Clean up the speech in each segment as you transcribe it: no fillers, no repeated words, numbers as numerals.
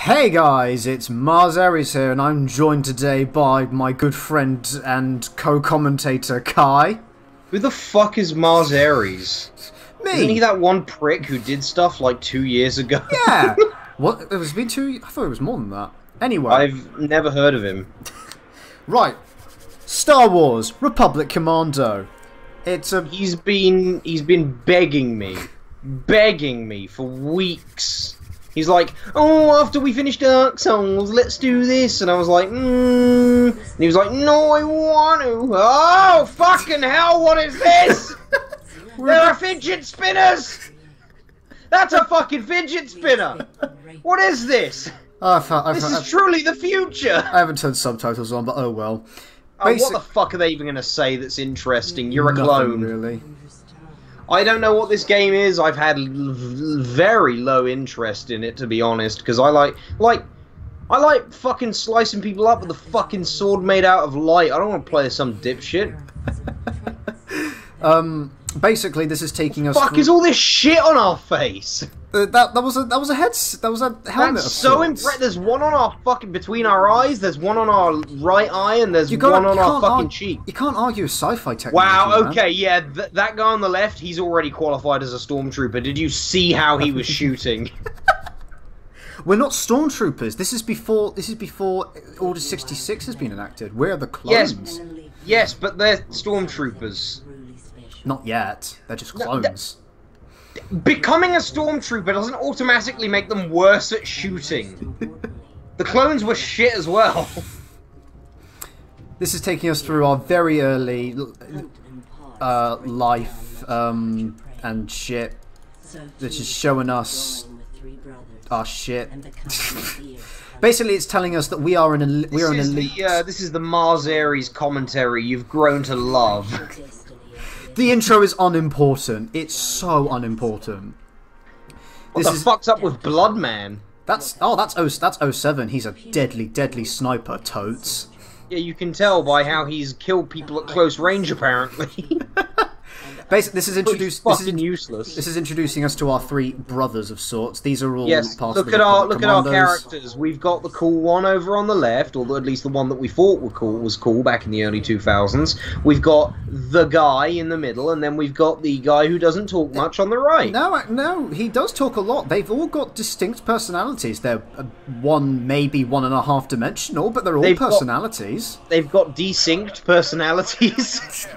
Hey guys, it's Mars Aries here, and I'm joined today by my good friend and co-commentator Kai. Who the fuck is Mars Aries? Me. Isn't he that one prick who did stuff like 2 years ago? Yeah. What? It was been 2. I thought it was more than that. Anyway, I've never heard of him. Right. Star Wars Republic Commando. It's a. He's been begging me for weeks. He's like, oh, after we finish Dark Souls, let's do this. And I was like, And he was like, no, I want to. Oh, fucking hell, what is this? There are fidget spinners! That's a fucking fidget spinner! What is this? This is truly the future! I haven't turned subtitles on, but oh well. What the fuck are they even going to say that's interesting? You're a clone. Really. I don't know what this game is. I've had very low interest in it, to be honest, because I like fucking slicing people up with a fucking sword made out of light. I don't want to play as some dipshit. Basically, this is taking us. Fuck is all this shit on our face? That was a helmet. That's so impressive. There's one on our fucking between our eyes. There's one on our right eye, and there's one on our fucking cheek. You can't argue with sci-fi technology. Wow. Okay. Yeah. That guy on the left, he's already qualified as a stormtrooper. Did you see how he was shooting? We're not stormtroopers. This is before Order 66 has been enacted. We're the clones. Yes, but they're stormtroopers. Not yet. They're just clones. Becoming a stormtrooper doesn't automatically make them worse at shooting. The clones were shit as well. This is taking us through our very early life and shit. This is showing us our shit. Basically, it's telling us that we are an elite. This is the Mars Aries commentary you've grown to love. The intro is unimportant. It's so unimportant. What the fuck's up with Bloodman? That's 07. He's a deadly sniper, totes. Yeah, you can tell by how he's killed people at close range, apparently. Basically, this is introduced. Useless. This is introducing us to our three brothers of sorts. These are all look at our characters. We've got the cool one over on the left, or at least the one that we thought was cool back in the early 2000s. We've got the guy in the middle, and then we've got the guy who doesn't talk much on the right. No, he does talk a lot. They've all got distinct personalities. They're maybe 1.5 dimensional, but they're all personalities. They've got desynced personalities.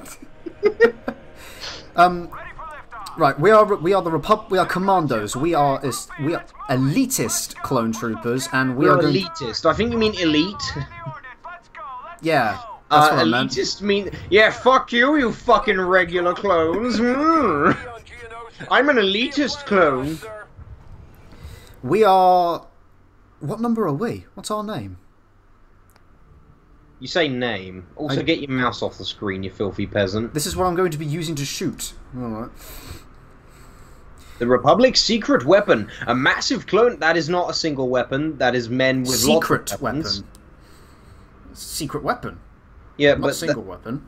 Right, we are commandos. We are elitist clone troopers, and we are elitist. I think you mean elite. Yeah, that's what I meant. Elitist mean fuck you, you fucking regular clones. I'm an elitist clone. We are. What number are we? What's our name? You say name. Also, get your mouse off the screen, you filthy peasant. This is what I'm going to be using to shoot. Alright. The Republic's secret weapon. A massive clone. That is not a single weapon. That is men with secret lots of weapons. Weapon. Secret weapon. Yeah, not but single weapon.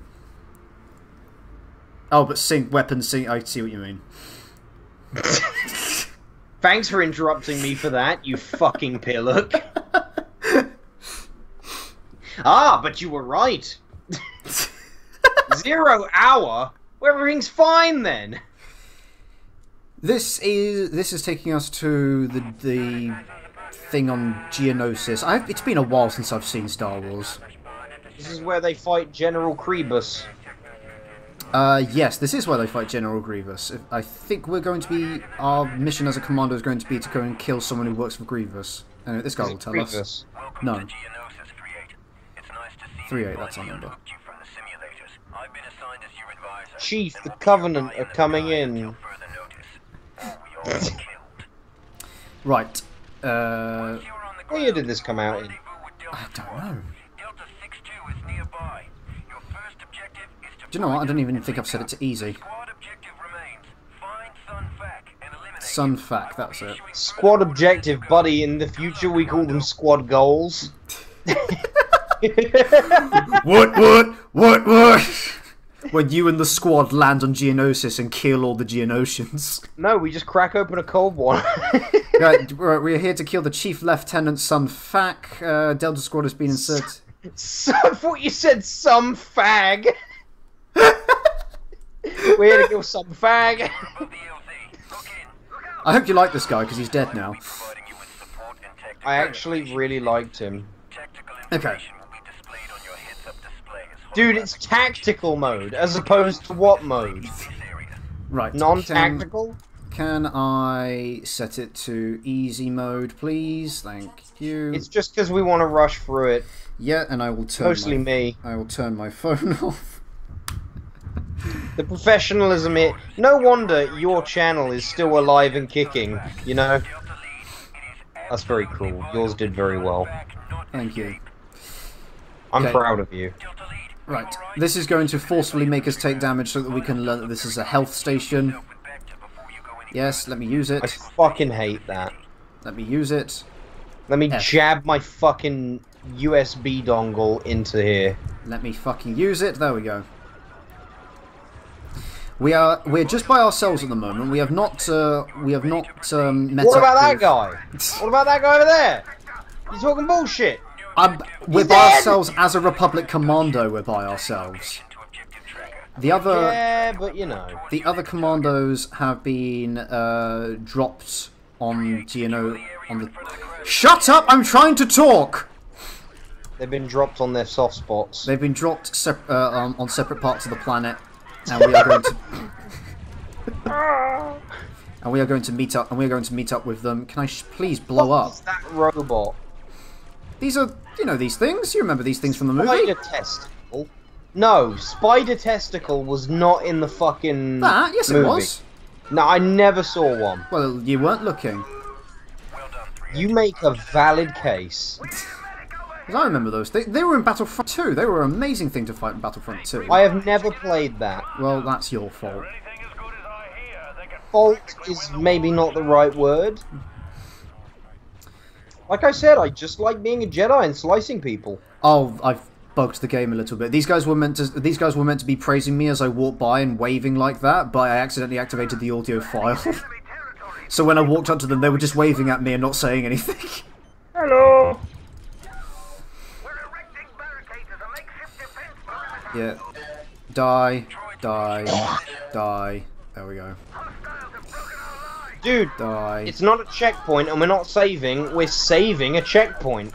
Oh, but weapon. I see what you mean. Thanks for interrupting me for that, you fucking pillock. Ah, but you were right. 0 hour? Well, everything's fine then. This is taking us to the thing on Geonosis. It's been a while since I've seen Star Wars. This is where they fight General Grievous. Yes, this is where they fight General Grievous. I think our mission as a commando is going to be to go and kill someone who works for Grievous. Anyway, this guy will tell us. No. 38, that's our number. Chief, the Covenant are coming in. Right. What year did this come out in? I don't know. Do you know what? I don't even think I've set it to easy. Sunfac, that's it. Squad objective, buddy. In the future, we call them squad goals. What? When you and the squad land on Geonosis and kill all the Geonosians. No, we just crack open a cold one. Right, we're here to kill the Chief Lieutenant Sun Fac. Delta Squad has been inserted. I thought you said some fag. We're here to kill some fag. I hope you like this guy, because he's dead now. I actually really liked him. Okay. Dude, it's tactical mode, as opposed to what mode? Right. Non-tactical? Can I set it to easy mode, please? Thank you. It's just because we want to rush through it. Yeah, and I will turn Mostly me. I will turn my phone off. The professionalism here. No wonder your channel is still alive and kicking, you know? That's very cool. Yours did very well. Thank you. I'm Okay. proud of you. Right. This is going to forcefully make us take damage so that we can learn that this is a health station. Yes, let me use it. I fucking hate that. Let me use it. Let me F. jab my fucking USB dongle into here. Let me fucking use it. There we go. We're just by ourselves at the moment. We have not met What about that guy? What about that guy over there? You talking bullshit? We're by ourselves as a Republic Commando. We're by ourselves. The other, yeah, but you know, the other commandos have been dropped on, on the. Shut up! I'm trying to talk. they've been dropped on their soft spots. They've been dropped on separate parts of the planet, and we are going to. And we are going to meet up. And we are going to meet up with them. Can I please blow What up? is that robot? These are, these things. You remember these things from the movie? Spider testicle. No, spider testicle was not in the fucking Yes, movie. it was. No, I never saw one. Well, you weren't looking. You make a valid case. 'Cause I remember those. They were in Battlefront 2. They were an amazing thing to fight in Battlefront 2. I have never played that. Well, that's your fault. Fault is maybe not the right word. Like I said, I just like being a Jedi and slicing people. Oh, I've bugged the game a little bit. These guys were meant to be praising me as I walked by and waving like that, but I accidentally activated the audio file. So when I walked up to them, they were just waving at me and not saying anything. Hello. Yeah. Die. Die. Die. There we go. Dude, Die. it's not a checkpoint and we're not saving, we're saving a checkpoint.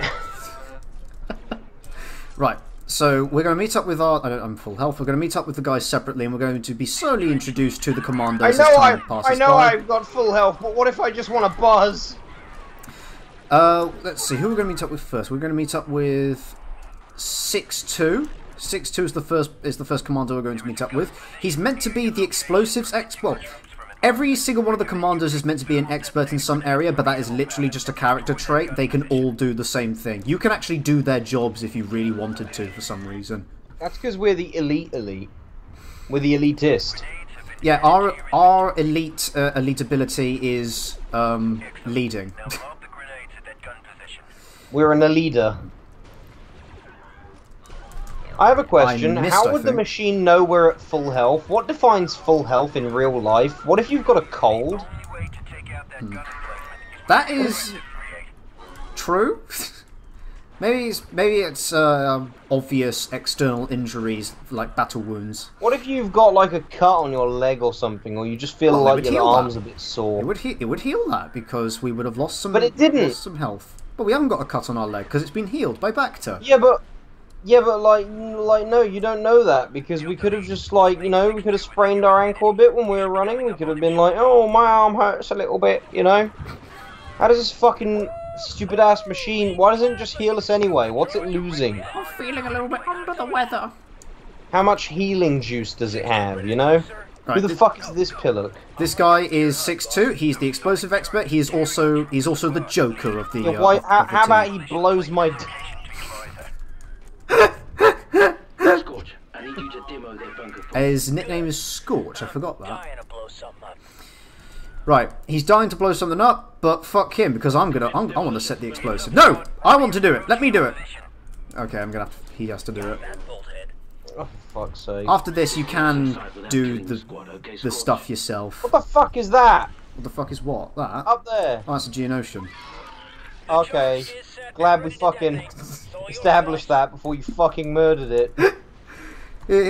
Right, so we're going to meet up with I'm full health. We're going to meet up with the guys separately, and we're going to be slowly introduced to the commandos as time passes by. I've got full health, but what if I just want to buzz? Let's see, who we're going to meet up with first. We're going to meet up with 6-2. 6-2 is the first commando we're going to meet up with. He's meant to be the explosives expert. Well, every single one of the commandos is meant to be an expert in some area, but that is literally just a character trait. They can all do the same thing. You can actually do their jobs if you really wanted to, for some reason. That's because we're the elite. We're the elitist. Yeah, our elite ability is leading. We're an leader. I have a question. How would the machine know we're at full health? What defines full health in real life? What if you've got a cold? That is true. maybe it's obvious external injuries like battle wounds. What if you've got like a cut on your leg or something, or you just feel like your arm's a bit sore? It would heal that because we would have lost some. But it didn't. Lost some health. But we haven't got a cut on our leg because it's been healed by Bacta. Yeah, but like no, you don't know that because we could have just we could have sprained our ankle a bit when we were running. We could have been like, oh, my arm hurts a little bit, How does this fucking stupid ass machine? Why doesn't it just heal us anyway? What's it losing? I'm feeling a little bit under the weather. How much healing juice does it have? Right, Who the fuck is this pillock? This guy is 6'2". He's the explosive expert. He's also the Joker of the. How about he blows my? Scorch, I need you to demo their bunker. His nickname is Scorch. I forgot that. Right, he's dying to blow something up, but fuck him because I want to set the explosive. No, I want to do it. Let me do it. Okay, he has to do it. Oh, for fuck's sake! After this, you can do the stuff yourself. What the fuck is that? What the fuck is what? That? Up there. Oh, that's a Geonosian. Okay. Glad we fucking established that before you fucking murdered it.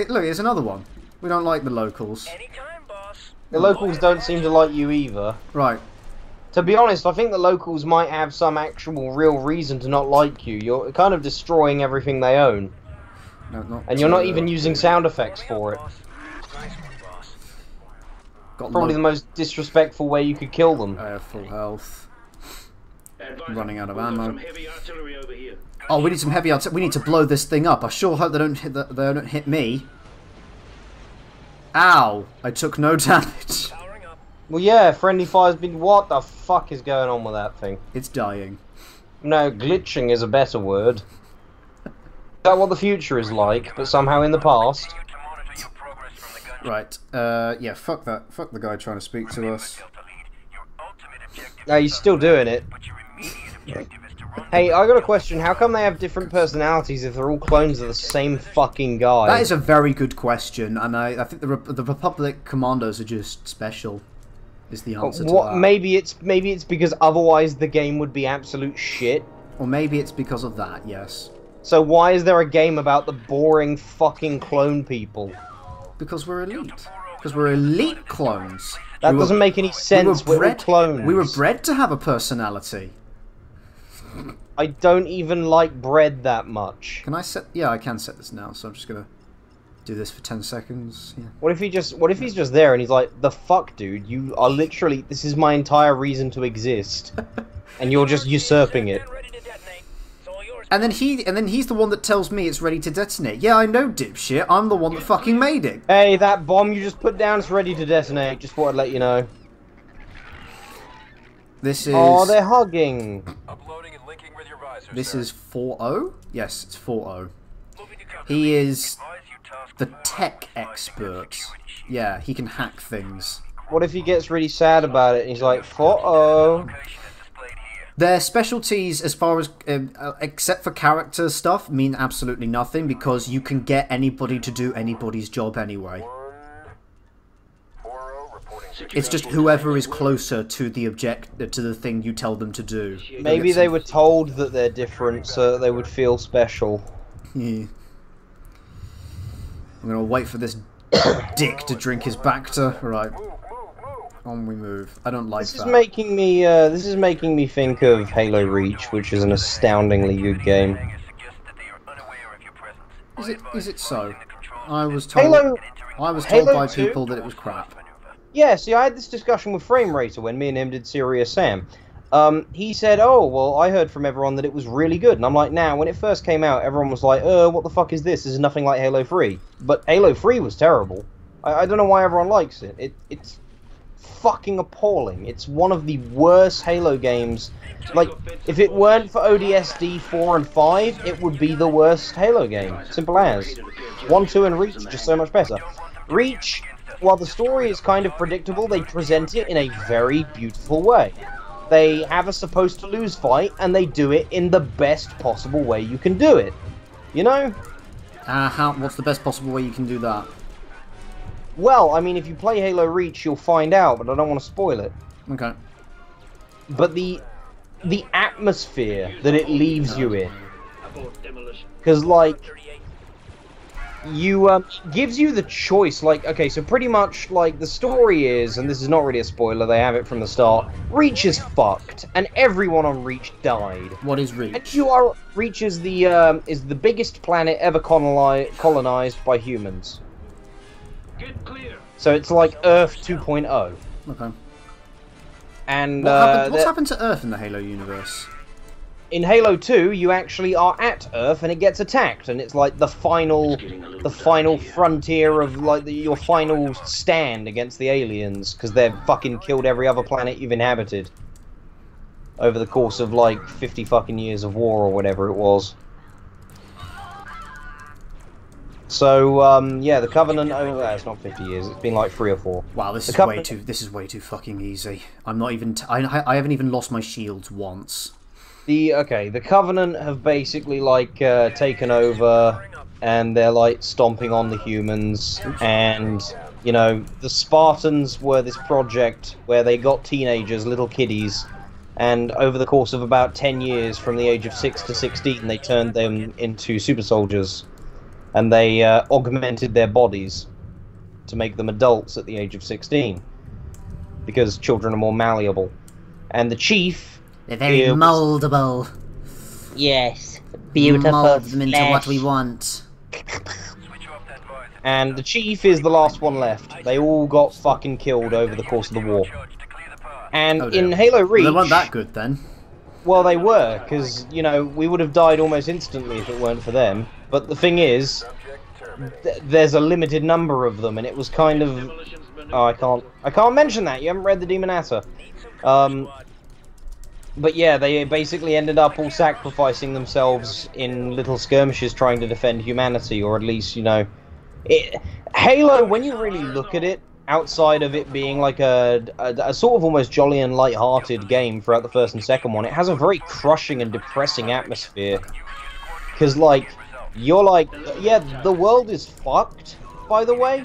Look, here's another one. We don't like the locals. The locals don't seem to like you either. Right. To be honest, I think the locals might have some actual real reason to not like you. You're kind of destroying everything they own. No, not And you're not even using sound effects for it. Probably the most disrespectful way you could kill them. Full health. Running out of ammo. Oh, we need some heavy artillery. We need to blow this thing up. I sure hope they don't hit me. Ow! I took no damage. Well, yeah, friendly fire's been. What the fuck is going on with that thing? It's dying. No, glitching is a better word. Is that what the future is like, but somehow in the past? Right. Yeah. Fuck that. Fuck the guy trying to speak to us. No, he's still doing it. Hey, I got a question. How come they have different personalities if they're all clones of the same fucking guy? That is a very good question, and I think the Republic Commandos are just special. Is the answer to that? Maybe it's because otherwise the game would be absolute shit. Or maybe it's because of that. Yes. So why is there a game about the boring fucking clone people? Because we're elite. Because we're elite clones. That doesn't make any sense. We're all clones. We were bred to have a personality. I don't even like bread that much. Can I set? Yeah, I can set this now. So I'm just gonna do this for 10 seconds. Yeah. What if he's just there and he's like, the fuck, dude? You are literally. This is my entire reason to exist, and you're just usurping it. And then he's the one that tells me it's ready to detonate. Yeah, I know, dipshit. I'm the one that fucking made it. Hey, that bomb you just put down is ready to detonate. Just thought I'd let you know. This is. Oh, they're hugging. Uploading and linking with your visor, This sir. is 4-0? Yes, it's 4-0. He is the tech expert. Yeah, he can hack things. What if he gets really sad about it and he's like, uh-oh. Their specialties, as far as except for character stuff, mean absolutely nothing because you can get anybody to do anybody's job anyway. It's just whoever is closer to the thing you tell them to do. Maybe they were told that they're different so that they would feel special. Yeah. I'm gonna wait for this dick to drink his Bacta. Right. On we move. I don't like that. This is making me think of Halo Reach, which is an astoundingly good game. Is it so? I was told by people that it was crap. Yeah, see, I had this discussion with Frame Rater when me and him did Serious Sam. He said, oh, well, I heard from everyone that it was really good. And I'm like, nah, when it first came out, everyone was like, what the fuck is this? This is nothing like Halo 3. But Halo 3 was terrible. I don't know why everyone likes it. It's fucking appalling. It's one of the worst Halo games. Like, if it weren't for ODST 4 and 5, it would be the worst Halo game. Simple as. 1, 2, and Reach, just so much better. Reach, while the story is kind of predictable, they present it in a very beautiful way. They have a supposed-to-lose fight, and they do it in the best possible way you can do it. You know? What's the best possible way you can do that? Well, I mean, if you play Halo Reach, you'll find out, but I don't want to spoil it. Okay. But the atmosphere that it leaves you in, because like you gives you the choice. Like, okay, so pretty much like the story is, and this is not really a spoiler, they have it from the start. Reach is fucked, and everyone on Reach died. What is Reach? And Reach is the biggest planet ever colonized by humans. So it's like Earth 2.0. Okay. And what's happened to Earth in the Halo universe? In Halo 2, you actually are at Earth and it gets attacked, and it's like the final frontier of like your final stand against the aliens because they've fucking killed every other planet you've inhabited over the course of like 50 fucking years of war or whatever it was. So, yeah, the Covenant, it's not 50 years, it's been like 3 or 4. Wow, this is way too fucking easy. I'm not even, I haven't even lost my shields once. The Covenant have basically, like, taken over, and they're, like, stomping on the humans, and You know, the Spartans were this project where they got teenagers, little kiddies, and over the course of about 10 years, from the age of 6 to 16, they turned them into super soldiers. And they augmented their bodies to make them adults at the age of 16. Because children are more malleable. And the chief... They're very moldable. Yes. Beautiful Mold them into what we want. And the chief is the last one left. They all got fucking killed over the course of the war. And in Halo Reach... Well, they weren't that good then. Well, they were, because, you know, we would have died almost instantly if it weren't for them. But the thing is, there's a limited number of them, and it was kind of... Oh, I can't mention that. You haven't read the Demonator. But yeah, they basically ended up all sacrificing themselves in little skirmishes trying to defend humanity, or at least, you know... Halo, when you really look at it, outside of it being like a sort of almost jolly and light-hearted game throughout the first and second one, it has a very crushing and depressing atmosphere. Because, like, you're like, yeah, the world is fucked, by the way.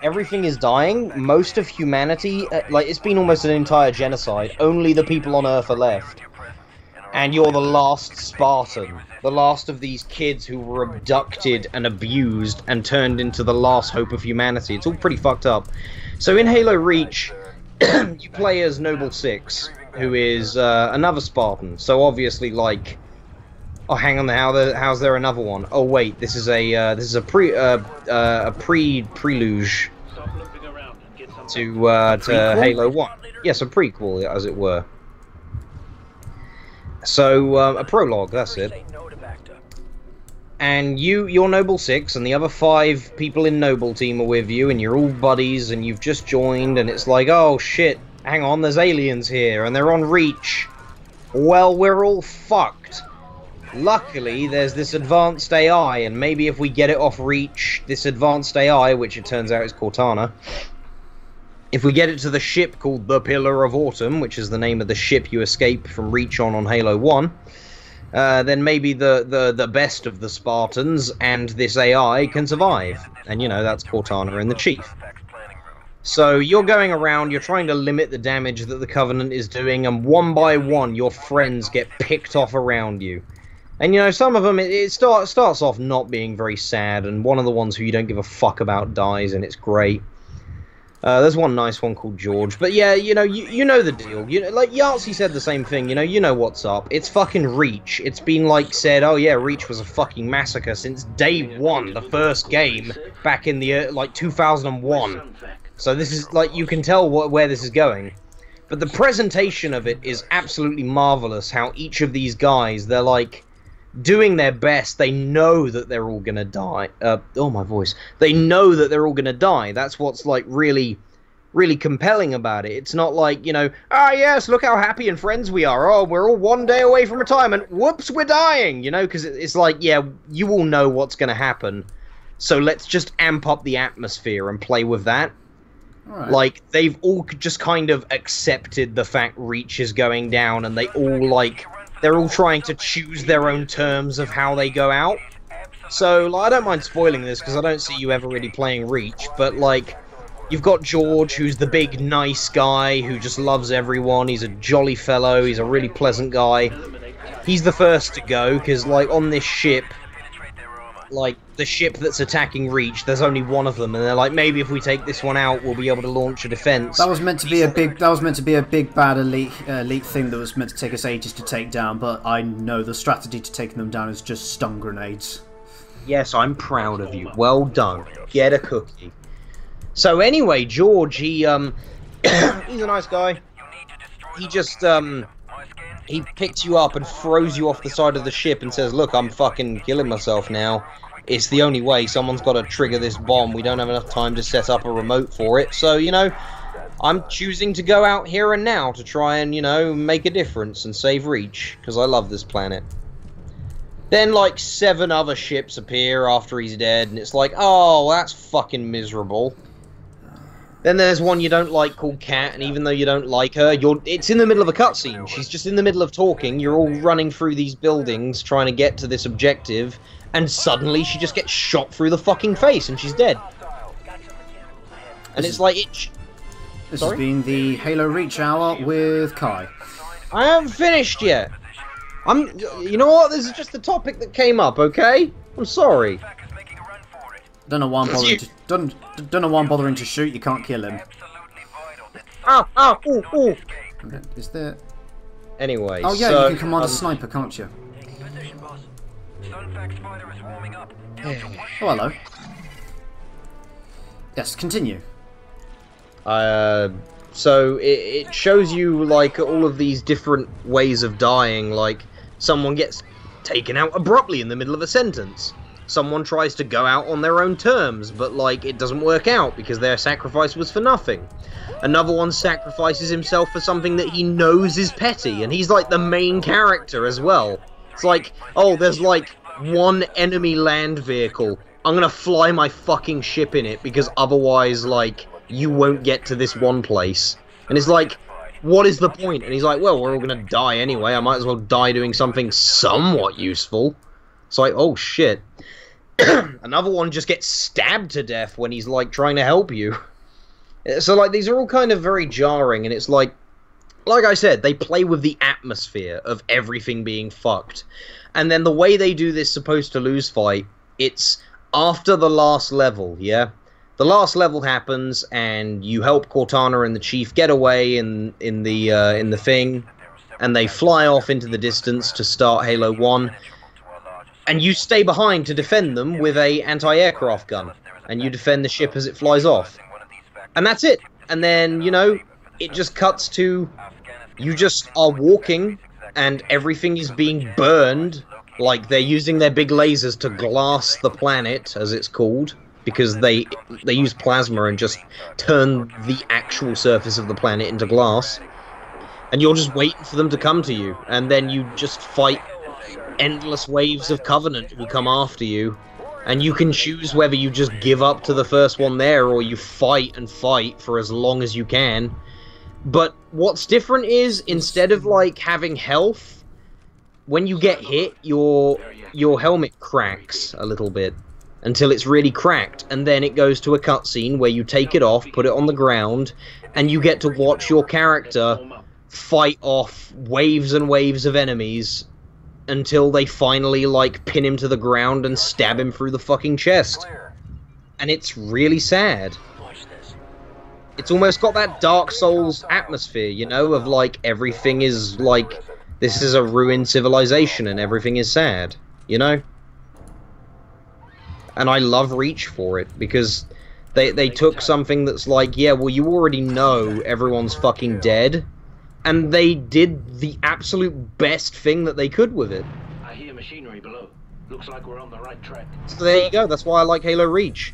Everything is dying. Most of humanity, like, it's been almost an entire genocide. Only the people on Earth are left. And you're the last Spartan. The last of these kids who were abducted and abused and turned into the last hope of humanity. It's all pretty fucked up. So in Halo Reach, you play as Noble 6, who is another Spartan. So obviously, like... Oh, hang on, how's there another one? Oh wait, this is a prelude to Halo 1. Yes, a prequel, as it were. So, a prologue, that's it. And you're Noble 6, and the other 5 people in Noble Team are with you, and you're all buddies, and you've just joined, and it's like, oh shit, hang on, there's aliens here, and they're on Reach. Well, we're all fucked. Luckily, there's this advanced AI, and maybe if we get it off Reach, this advanced AI, which it turns out is Cortana, if we get it to the ship called the Pillar of Autumn, which is the name of the ship you escape from Reach on Halo 1, then maybe the best of the Spartans and this AI can survive. And, you know, that's Cortana and the Chief. So you're going around, you're trying to limit the damage that the Covenant is doing, and one by one your friends get picked off around you. And, you know, some of them, it starts off not being very sad, and one of the ones who you don't give a fuck about dies, and it's great. There's one nice one called George. But yeah, you know, you know the deal. You know, like, Yahtzee said the same thing, you know what's up. It's fucking Reach. It's been, like, said, oh yeah, Reach was a fucking massacre since day one, the first game, back in the, like, 2001. So this is, like, you can tell where this is going. But the presentation of it is absolutely marvelous, how each of these guys, they're, like... doing their best. They know that they're all gonna die. Oh, my voice. They know that they're all gonna die. That's what's, like, really, really compelling about it. It's not like, you know, ah, yes, look how happy and friends we are. Oh, we're all one day away from retirement. Whoops, we're dying. You know, because it's like, yeah, you all know what's gonna happen. So let's just amp up the atmosphere and play with that. Right. Like, they've all just kind of accepted the fact Reach is going down, and they all, like... They're all trying to choose their own terms of how they go out. So, like, I don't mind spoiling this, because I don't see you ever really playing Reach, but, like, you've got George, who's the big, nice guy, who just loves everyone. He's a jolly fellow, he's a really pleasant guy. He's the first to go, because, like, on this ship, like, the ship that's attacking Reach, there's only one of them, and they're like, maybe if we take this one out, we'll be able to launch a defense. That was meant to be a big bad elite thing that was meant to take us ages to take down, but I know the strategy to taking them down is just stun grenades. Yes, I'm proud of you. Well done. Get a cookie. So anyway, George, he, he's a nice guy. He just, he picks you up and throws you off the side of the ship and says, look, I'm fucking killing myself now. It's the only way. Someone's got to trigger this bomb. We don't have enough time to set up a remote for it. So, you know, I'm choosing to go out here and now to try and, you know, make a difference and save Reach. Because I love this planet. Then, like, 7 other ships appear after he's dead. And it's like, oh, that's fucking miserable. Then there's one you don't like called Kat, and even though you don't like her, it's in the middle of a cutscene. She's just in the middle of talking. You're all running through these buildings trying to get to this objective, and suddenly she just gets shot through the fucking face and she's dead. And it's like This Sorry? has been the Halo Reach Hour with Kai. I haven't finished yet. You know what? This is just the topic that came up. Okay, I'm sorry. Don't know why I'm bothering to. Don't know why I'm bothering to shoot. You can't kill him. Ooh, ooh. Is there? Anyway. Oh yeah, so, you can command a sniper, can't you? Oh hello. Yes, continue. So it shows you like all of these different ways of dying. Like someone gets taken out abruptly in the middle of a sentence. Someone tries to go out on their own terms, but like it doesn't work out because their sacrifice was for nothing. Another one sacrifices himself for something that he knows is petty, and he's like the main character as well. It's like, oh, there's like one enemy land vehicle. I'm gonna fly my fucking ship in it because otherwise, like, you won't get to this one place. And it's like, what is the point? And he's like, well, we're all gonna die anyway. I might as well die doing something somewhat useful. It's like, oh shit. Another one just gets stabbed to death when he's like trying to help you. So like these are all kind of very jarring, and it's like I said, they play with the atmosphere of everything being fucked. And then the way they do this supposed to lose fight, it's after the last level, yeah? The last level happens, and you help Cortana and the Chief get away in the thing, and they fly off into the distance to start Halo 1. And you stay behind to defend them with a anti-aircraft gun. And you defend the ship as it flies off. And that's it. And then, you know, it just cuts to... You just are walking, and everything is being burned. Like, they're using their big lasers to glass the planet, as it's called. Because they use plasma and just turn the actual surface of the planet into glass. And you're just waiting for them to come to you. And then you just fight endless waves of Covenant who come after you, and you can choose whether you just give up to the first one there or you fight and fight for as long as you can. But what's different is, instead of like having health, when you get hit, your helmet cracks a little bit until it's really cracked, and then it goes to a cutscene where you take it off, put it on the ground, and you get to watch your character fight off waves and waves of enemies until they finally, like, pin him to the ground and stab him through the fucking chest. And it's really sad. It's almost got that Dark Souls atmosphere, you know, of, like, everything is, like, this is a ruined civilization and everything is sad, you know? And I love Reach for it, because they took something that's like, yeah, well, you already know everyone's fucking dead, and they did the absolute best thing that they could with it. I hear machinery below. Looks like we're on the right track. So there you go, that's why I like Halo Reach.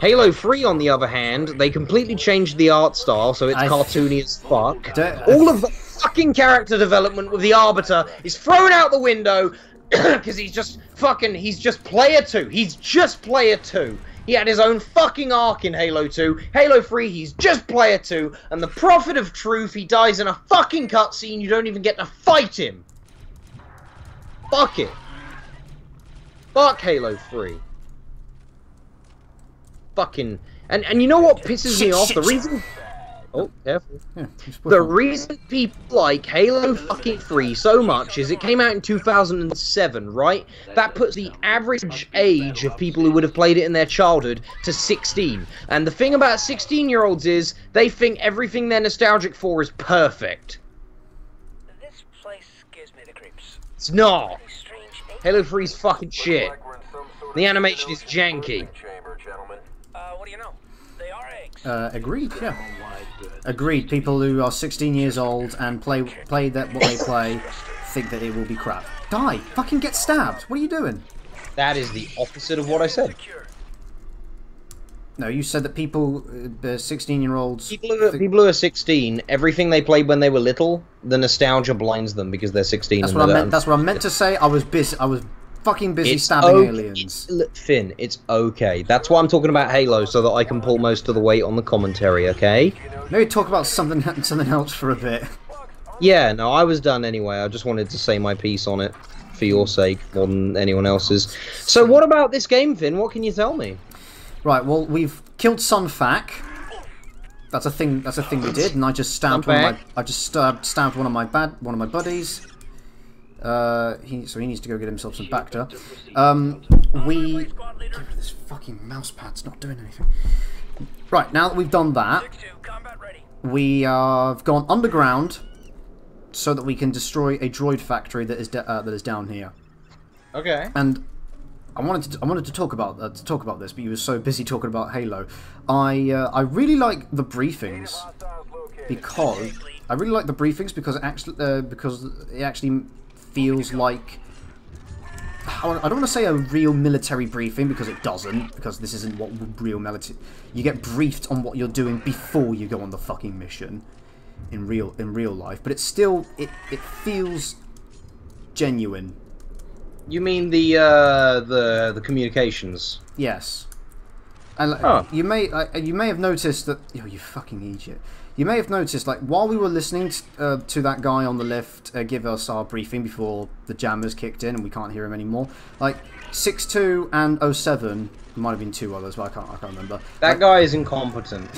Halo 3, on the other hand, they completely changed the art style, so it's cartoony as fuck. All of the fucking character development with the Arbiter is thrown out the window, because he's just player 2. He's just player 2. He had his own fucking arc in Halo 2. Halo 3, he's just player 2. And the Prophet of Truth, he dies in a fucking cutscene. You don't even get to fight him. Fuck it. Fuck Halo 3. Fucking... And you know what pisses me off? The reason... Oh, careful. Yeah, the reason people like Halo fucking 3 so much is it came out in 2007, right? That puts the average age of people who would have played it in their childhood to 16. And the thing about 16-year-olds is they think everything they're nostalgic for is perfect. This place gives me the creeps. It's not. Halo 3's fucking shit. The animation is janky. What do you know? They are eggs. Agreed, yeah. Agreed. People who are 16 years old and play that what they play think that it will be crap. Die! Fucking get stabbed! What are you doing? That is the opposite of what I said. No, you said that people, the 16-year-olds... People who are 16, everything they played when they were little, the nostalgia blinds them because they're 16. That's what I meant. That's what I meant to say. I was busy. I was fucking busy stabbing aliens. Finn, it's okay. That's why I'm talking about Halo, so that I can pull most of the weight on the commentary, okay? Maybe talk about something else for a bit. Yeah, no, I was done anyway. I just wanted to say my piece on it for your sake more than anyone else's. So what about this game, Finn? What can you tell me? Right, well, we've killed Sunfac. That's a thing. That's a thing we did, and I just stabbed stabbed one of my buddies. So he needs to go get himself some Bacta. This fucking mouse pad's not doing anything. Right, now that we've done that, we have gone underground so that we can destroy a droid factory that is down here. Okay. And I wanted to talk about this, but you were so busy talking about Halo. I really like the briefings because it actually feels like, I don't want to say a real military briefing, because it doesn't, because this isn't what real military... You get briefed on what you're doing before you go on the fucking mission in real life, but it's still, it feels genuine. You mean the communications? Yes. And you may have noticed that... Oh, you fucking idiot. You may have noticed, like, while we were listening to that guy on the lift give us our briefing before the jammers kicked in and we can't hear him anymore, like, 6-2 and 07, there might have been two others, but I can't remember. That guy is incompetent.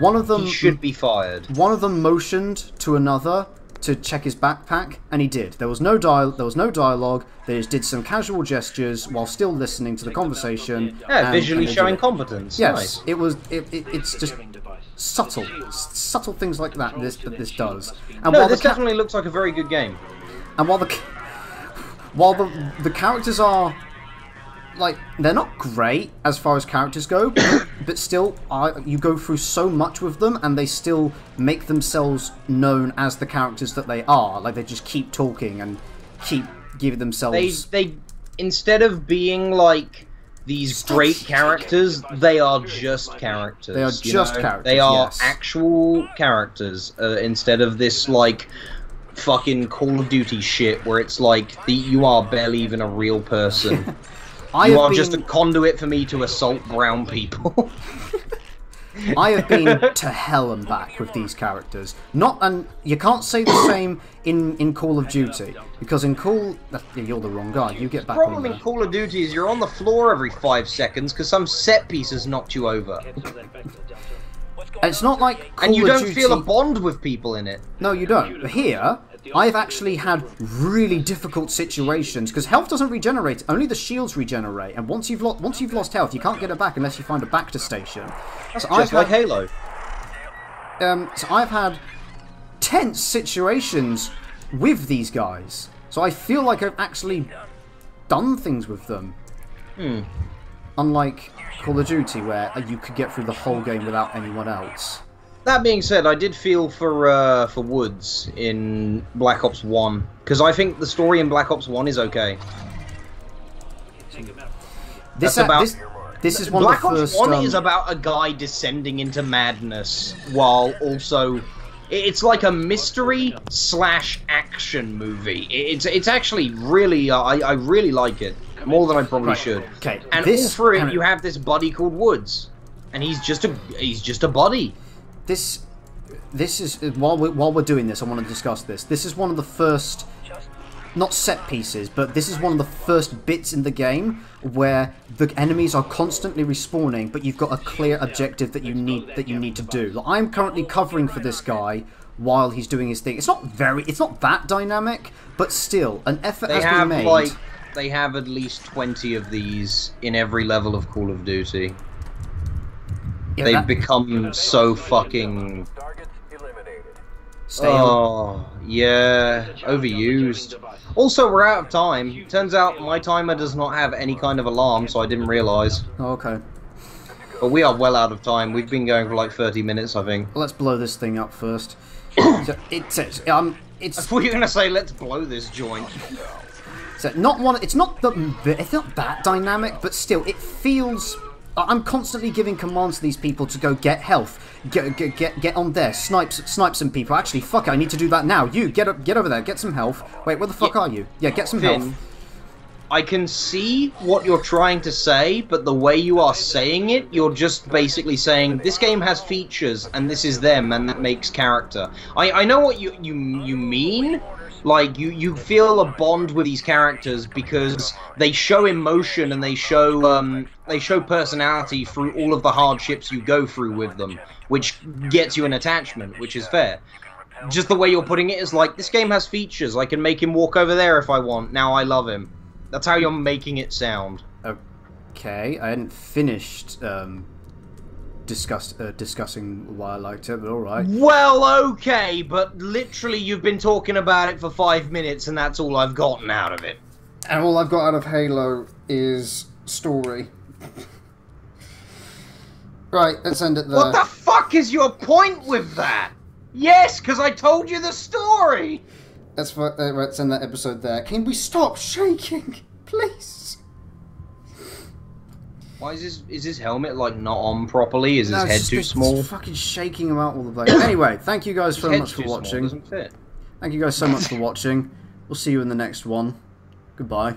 One of them... He should be fired. One of them motioned to another to check his backpack, and he did. There was no dialogue. They just did some casual gestures while still listening to the conversation. Yeah, visually showing competence. Yes, nice. It's just subtle things like that. This does. And no, this definitely looks like a very good game. And while the characters are, like, they're not great as far as characters go, but still, you go through so much with them, and they still make themselves known as the characters that they are. Like, they just keep talking and keep giving themselves... They instead of being, like, these great characters, they are just characters. They are just characters, They are yes. actual characters, instead of this, like, fucking Call of Duty shit, where it's like, you are barely even a real person. You are just a conduit for me to assault brown people. I have been to hell and back with these characters. And you can't say the same in Call of Duty, because in you're the wrong guy. You get back on there. The problem in Call of Duty is you're on the floor every 5 seconds because some set piece has knocked you over. It's not like Call and you of don't Duty... feel a bond with people in it. No, you don't. But here, I've actually had really difficult situations because health doesn't regenerate; only the shields regenerate. And once you've lost health, you can't get it back unless you find a Bacta station. That's just like Halo. So I've had tense situations with these guys. So I feel like I've actually done things with them. Unlike Call of Duty, where you could get through the whole game without anyone else. That being said, I did feel for Woods in Black Ops 1, because I think the story in Black Ops 1 is okay. This is one Black of the first... Ops 1 is about a guy descending into madness, while also... It's like a mystery/action movie. It's actually really... I really like it. More than I probably should. Okay, and all through it, you have this buddy called Woods. And he's just a buddy. This is while we're doing this, I want to discuss this. This is one of the first, not set pieces, but this is one of the first bits in the game where the enemies are constantly respawning, but you've got a clear objective that you need to do. Like, I'm currently covering for this guy while he's doing his thing. It's not that dynamic, but still, an effort has been made. They have at least 20 of these in every level of Call of Duty. Yeah, They've become so fucking... Stale. Oh, yeah. Overused. Also, we're out of time. Turns out my timer does not have any kind of alarm, so I didn't realise. Oh, okay. But we are well out of time. We've been going for like 30 minutes, I think. Well, let's blow this thing up first. So it's I thought you were going to say, let's blow this joint. it's not that dynamic, but still, it feels... I'm constantly giving commands to these people to go get health, get on there, snipe some people. Actually, fuck it, I need to do that now. You get over there, get some health. Wait, where the fuck are you? Yeah, get some health. I can see what you're trying to say, but the way you are saying it, you're just basically saying this game has features and this is them, and that makes character. I know what you mean, Like, you feel a bond with these characters because they show emotion and they show personality through all of the hardships you go through with them, which gets you an attachment, which is fair. Just the way you're putting it is like, this game has features. I can make him walk over there if I want. Now I love him. That's how you're making it sound. Okay, I hadn't finished discussing why I liked it, but alright. Well, okay, but literally you've been talking about it for 5 minutes and that's all I've gotten out of it. And all I've got out of Halo is story. Right, let's end it there. What the fuck is your point with that? Yes, because I told you the story! Let's end that episode there. Can we stop shaking? Please? Why is his helmet, like, not on properly? Is his head too small? It's fucking shaking about all the place. Anyway, thank you guys so much for watching. Doesn't fit. Thank you guys so much for watching. We'll see you in the next one. Goodbye.